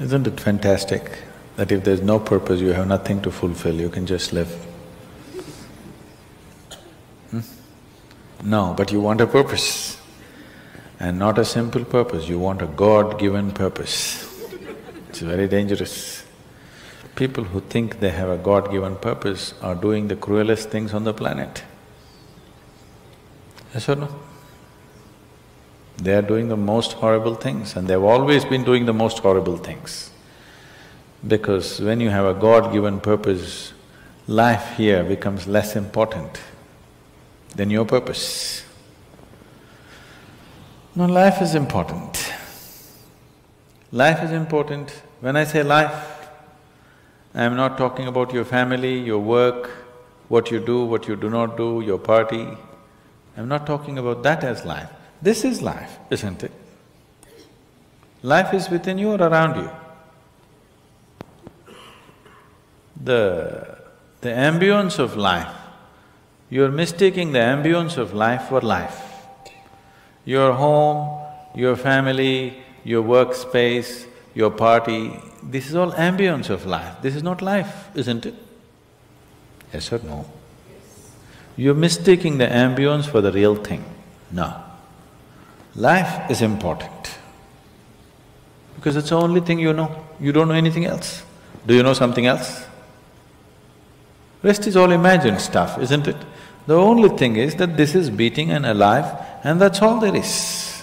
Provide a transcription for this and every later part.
Isn't it fantastic that if there's no purpose, you have nothing to fulfill, you can just live? No, but you want a purpose. And not a simple purpose, you want a God-given purpose. It's very dangerous. People who think they have a God-given purpose are doing the cruelest things on the planet. Yes or no? They are doing the most horrible things, and they've always been doing the most horrible things. Because when you have a God-given purpose, life here becomes less important than your purpose. No, life is important. Life is important. When I say life, I am not talking about your family, your work, what you do not do, your party. I'm not talking about that as life. This is life, isn't it? Life is within you or around you. The ambience of life, you're mistaking the ambience of life for life. Your home, your family, your workspace, your party, this is all ambience of life. This is not life, isn't it? Yes or no? You're mistaking the ambience for the real thing. No. Life is important because it's the only thing you know. You don't know anything else. Do you know something else? Rest is all imagined stuff, isn't it? The only thing is that this is beating and alive, and that's all there is.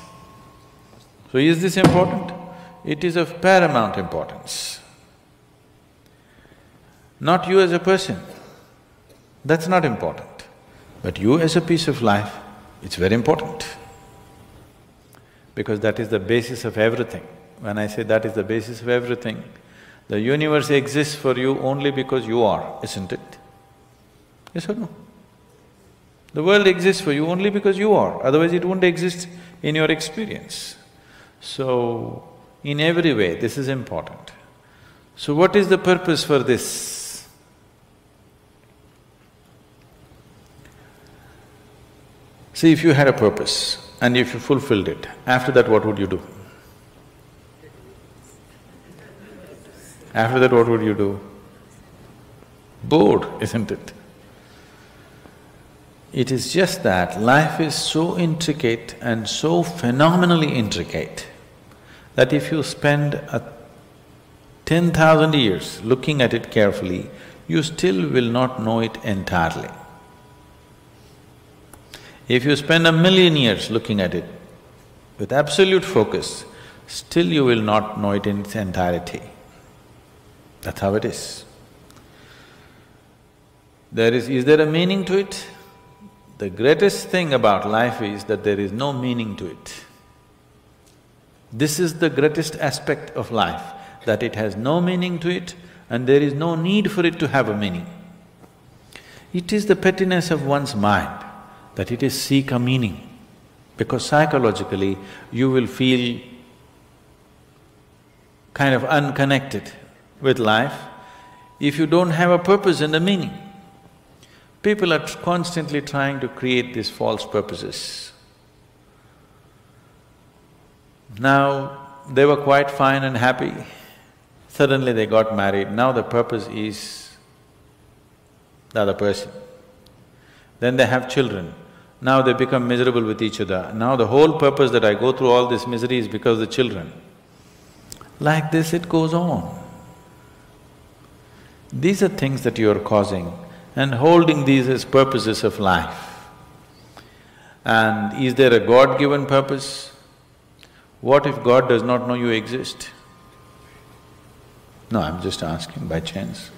So is this important? It is of paramount importance. Not you as a person, that's not important. But you as a piece of life, it's very important. Because that is the basis of everything. When I say that is the basis of everything, the universe exists for you only because you are, isn't it? Yes or no? The world exists for you only because you are, otherwise it wouldn't exist in your experience. So, in every way, this is important. So what is the purpose for this? See, if you had a purpose and if you fulfilled it, after that what would you do? After that what would you do? Bored, isn't it? It is just that life is so intricate and so phenomenally intricate that if you spend 10,000 years looking at it carefully, you still will not know it entirely. If you spend 1,000,000 years looking at it with absolute focus, still you will not know it in its entirety. That's how it is. Is there a meaning to it? The greatest thing about life is that there is no meaning to it. This is the greatest aspect of life, that it has no meaning to it and there is no need for it to have a meaning. It is the pettiness of one's mind that it is seek a meaning. because psychologically you will feel kind of unconnected with life if you don't have a purpose and a meaning. People are constantly trying to create these false purposes. Now, they were quite fine and happy. Suddenly they got married, now the purpose is the other person. Then they have children, now they become miserable with each other. Now the whole purpose that I go through all this misery is because of the children. Like this it goes on. These are things that you are causing and holding these as purposes of life. And is there a God-given purpose? What if God does not know you exist? No, I'm just asking by chance.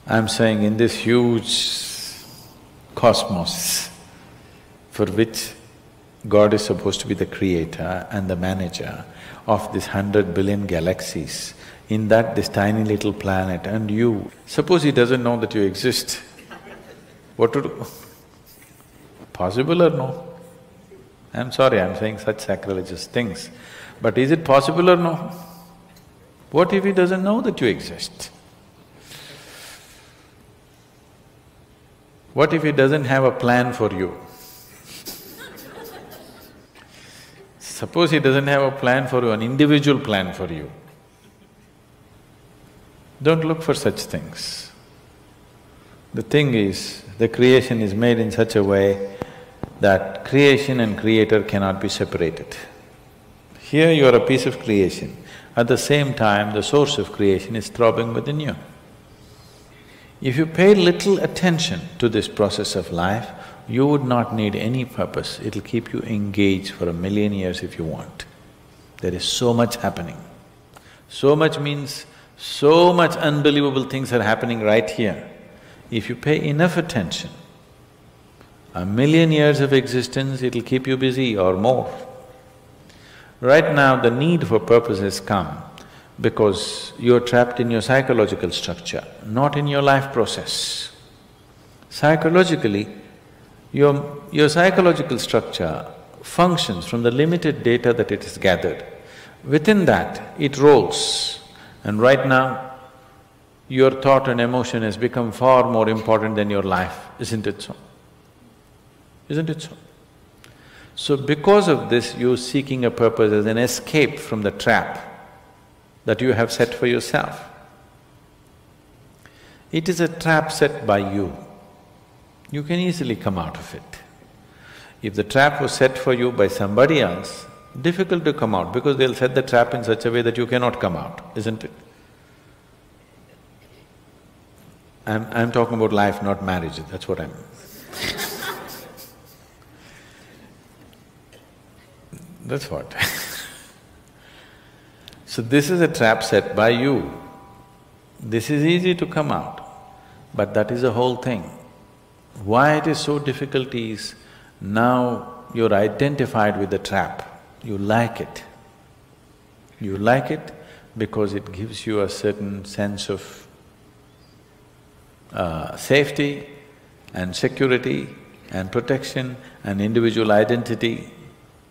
I'm saying in this huge cosmos for which God is supposed to be the creator and the manager of this 100 billion galaxies, in that this tiny little planet and you, suppose he doesn't know that you exist, what to do? Possible or no? I'm sorry, I'm saying such sacrilegious things, but is it possible or no? What if he doesn't know that you exist? What if he doesn't have a plan for you? Suppose he doesn't have a plan for you, an individual plan for you. Don't look for such things. The thing is, the creation is made in such a way that creation and creator cannot be separated. Here you are a piece of creation, at the same time the source of creation is throbbing within you. If you pay little attention to this process of life, you would not need any purpose, it'll keep you engaged for 1,000,000 years if you want. There is so much happening. So much means so much unbelievable things are happening right here. If you pay enough attention, 1,000,000 years of existence, it'll keep you busy or more. Right now, the need for purpose has come because you're trapped in your psychological structure, not in your life process. Psychologically, your psychological structure functions from the limited data that it has gathered. Within that, it rolls. And right now, your thought and emotion has become far more important than your life, isn't it so? Isn't it so? So because of this, you're seeking a purpose as an escape from the trap that you have set for yourself. It is a trap set by you. You can easily come out of it. If the trap was set for you by somebody else, difficult to come out because they'll set the trap in such a way that you cannot come out, isn't it? I'm talking about life, not marriage, that's what I'm… That's what. So this is a trap set by you. This is easy to come out, but that is the whole thing. Why it is so difficult is, now you're identified with the trap, you like it. You like it because it gives you a certain sense of safety and security and protection and individual identity.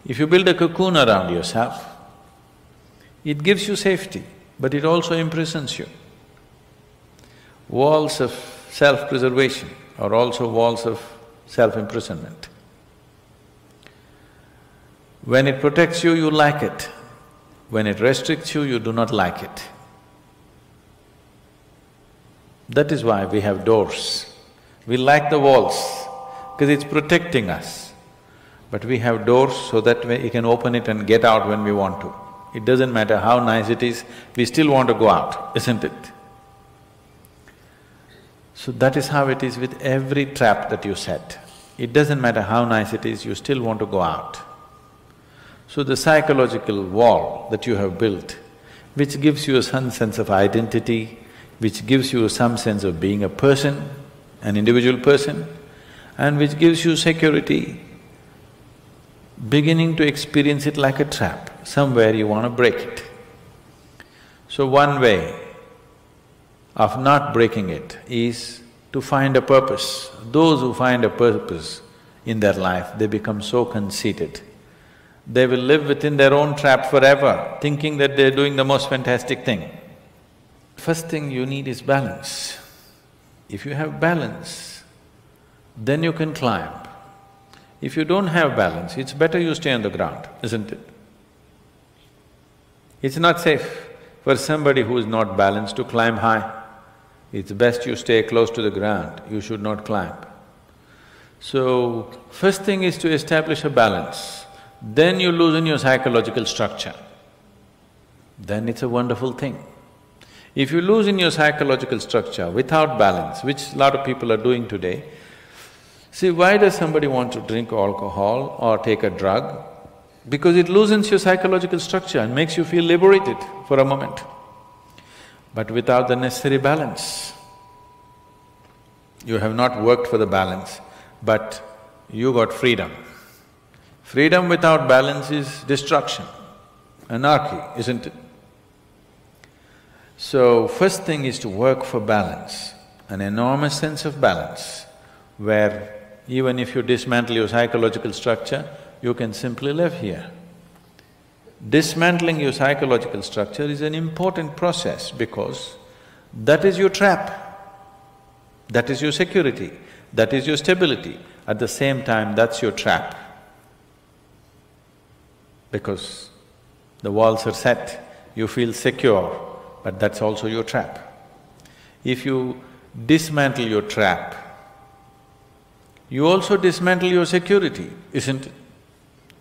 If you build a cocoon around yourself, it gives you safety, but it also imprisons you. Walls of self-preservation are also walls of self-imprisonment. When it protects you, you like it. When it restricts you, you do not like it. That is why we have doors. We like the walls, because it's protecting us. But we have doors so that we can open it and get out when we want to. It doesn't matter how nice it is, we still want to go out, isn't it? So that is how it is with every trap that you set. It doesn't matter how nice it is, you still want to go out. So the psychological wall that you have built, which gives you some sense of identity, which gives you some sense of being a person, an individual person, and which gives you security, beginning to experience it like a trap, somewhere you want to break it. So one way of not breaking it is to find a purpose. Those who find a purpose in their life, they become so conceited. They will live within their own trap forever, thinking that they're doing the most fantastic thing. First thing you need is balance. If you have balance, then you can climb. If you don't have balance, it's better you stay on the ground, isn't it? It's not safe for somebody who is not balanced to climb high. It's best you stay close to the ground, you should not climb. So, first thing is to establish a balance. Then you loosen your psychological structure. Then it's a wonderful thing. If you loosen your psychological structure without balance, which a lot of people are doing today, see, why does somebody want to drink alcohol or take a drug? Because it loosens your psychological structure and makes you feel liberated for a moment. But without the necessary balance, you have not worked for the balance, but you got freedom. Freedom without balance is destruction, anarchy, isn't it? So, first thing is to work for balance, an enormous sense of balance, where even if you dismantle your psychological structure, you can simply live here. Dismantling your psychological structure is an important process because that is your trap, that is your security, that is your stability. At the same time, that's your trap. Because the walls are set, you feel secure, but that's also your trap. If you dismantle your trap, you also dismantle your security, isn't it?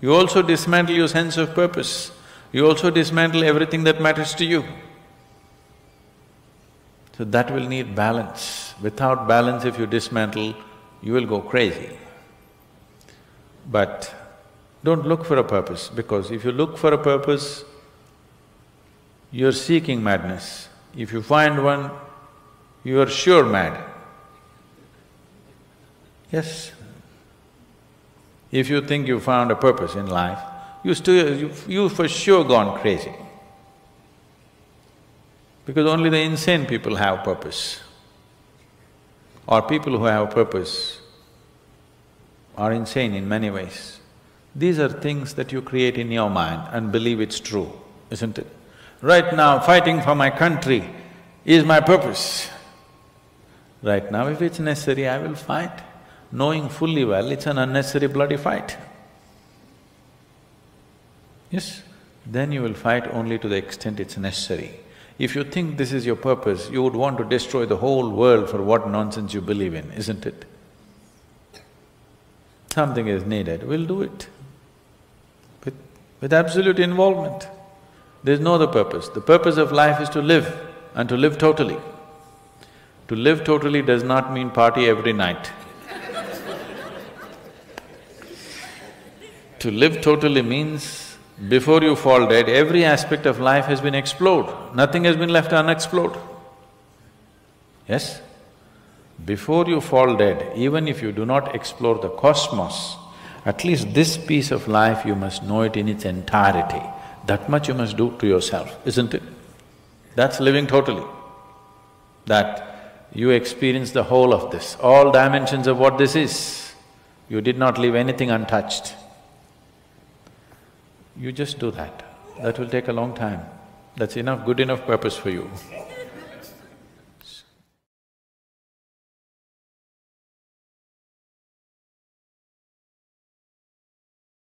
You also dismantle your sense of purpose, you also dismantle everything that matters to you. So that will need balance. Without balance, if you dismantle, you will go crazy. But don't look for a purpose, because if you look for a purpose, you're seeking madness. If you find one, you are sure mad. Yes. If you think you found a purpose in life, you for sure gone crazy. Because only the insane people have purpose. Or people who have purpose are insane in many ways. These are things that you create in your mind and believe it's true, isn't it? Right now, fighting for my country is my purpose. Right now, if it's necessary, I will fight, knowing fully well it's an unnecessary bloody fight. Yes, then you will fight only to the extent it's necessary. If you think this is your purpose, you would want to destroy the whole world for what nonsense you believe in, isn't it? Something is needed, we'll do it. With absolute involvement. There's no other purpose. The purpose of life is to live, and to live totally. To live totally does not mean party every night. To live totally means, before you fall dead, every aspect of life has been explored, nothing has been left unexplored. Yes? Before you fall dead, even if you do not explore the cosmos, at least this piece of life you must know it in its entirety. That much you must do to yourself, isn't it? That's living totally. That you experience the whole of this, all dimensions of what this is. You did not leave anything untouched. You just do that. That will take a long time. That's enough, good enough purpose for you.